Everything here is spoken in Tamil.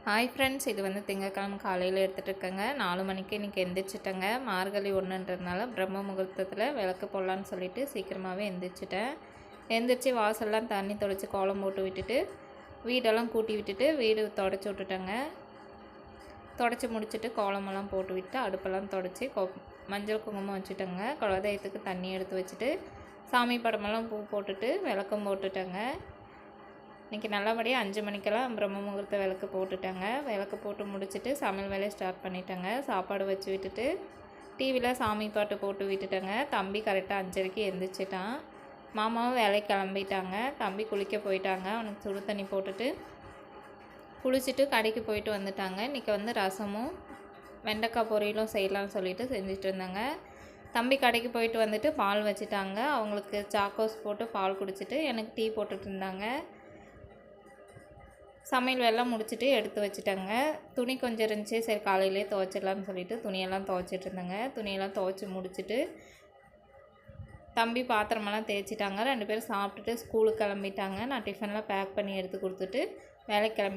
ஹாய் ஃப்ரெண்ட்ஸ், இது வந்து திங்கட்கிழமை காலையில் எடுத்துகிட்டு இருக்கேங்க. 4 மணிக்கு இன்றைக்கி எந்திரிச்சிட்டேங்க. மார்கழி 1ன்றதுனால பிரம்ம முகூர்த்தத்தில் விளக்கு போடலான்னு சொல்லிட்டு சீக்கிரமாகவே எந்திரிச்சிட்டேன். எந்திரிச்சு வாசல்லாம் தண்ணி தொளிச்சு கோலம் போட்டு விட்டுட்டு வீடெல்லாம் கூட்டி விட்டுட்டு வீடு தொடச்சி விட்டுட்டேங்க. தொடச்சி முடிச்சுட்டு கோலமெல்லாம் போட்டு விட்டு அடுப்பெல்லாம் தொடச்சி மஞ்சள் குங்குமம் வச்சுட்டேங்க. குலதெய்வத்துக்கு தண்ணி எடுத்து வச்சுட்டு சாமி படமெல்லாம் பூ போட்டுட்டு விளக்கம் போட்டுட்டேங்க. இன்றைக்கி நல்லபடியாக 5 மணிக்கெல்லாம் பிரம்ம முகூர்த்த விளக்கு போட்டுட்டேங்க. விளக்கு போட்டு முடிச்சுட்டு சமையல் வேலையை ஸ்டார்ட் பண்ணிட்டேங்க. சாப்பாடு வச்சு விட்டுட்டு டிவியில் சாமி பாட்டு போட்டு விட்டுட்டேங்க. தம்பி கரெக்டாக 5:30க்கு எழுந்திரிச்சிட்டான். மாமாவும் வேலைக்கு கிளம்பிட்டாங்க. தம்பி குளிக்க போயிட்டாங்க. அவனுக்கு சுடு தண்ணி போட்டுட்டு குளிச்சுட்டு கடைக்கு போயிட்டு வந்துட்டாங்க. இன்றைக்கி வந்து ரசமும் வெண்டைக்காய் பொரியலும் செய்யலாம்னு சொல்லிட்டு செஞ்சுட்டு இருந்தாங்க. தம்பி கடைக்கு போயிட்டு வந்துட்டு பால் வச்சுட்டாங்க. அவங்களுக்கு சாக்கோஸ் போட்டு பால் குடிச்சிட்டு எனக்கு டீ போட்டுட்டு இருந்தாங்க. சமையல் வேலைலாம் முடிச்சுட்டு எடுத்து வச்சுட்டேங்க. துணி கொஞ்சம் இருந்துச்சு, சரி காலையிலே துவைச்சிடலான்னு சொல்லிட்டு துணியெல்லாம் துவைச்சிட்டு இருந்தேங்க. துணியெல்லாம் துவைச்சி முடிச்சுட்டு தம்பி பாத்திரமெல்லாம் தேய்ச்சிட்டாங்க. 2 பேரும் சாப்பிட்டுட்டு ஸ்கூலுக்கு கிளம்பிட்டாங்க. நான் டிஃபன்லாம் பேக் பண்ணி எடுத்து கொடுத்துட்டு வேலைக்கு கிளம்பி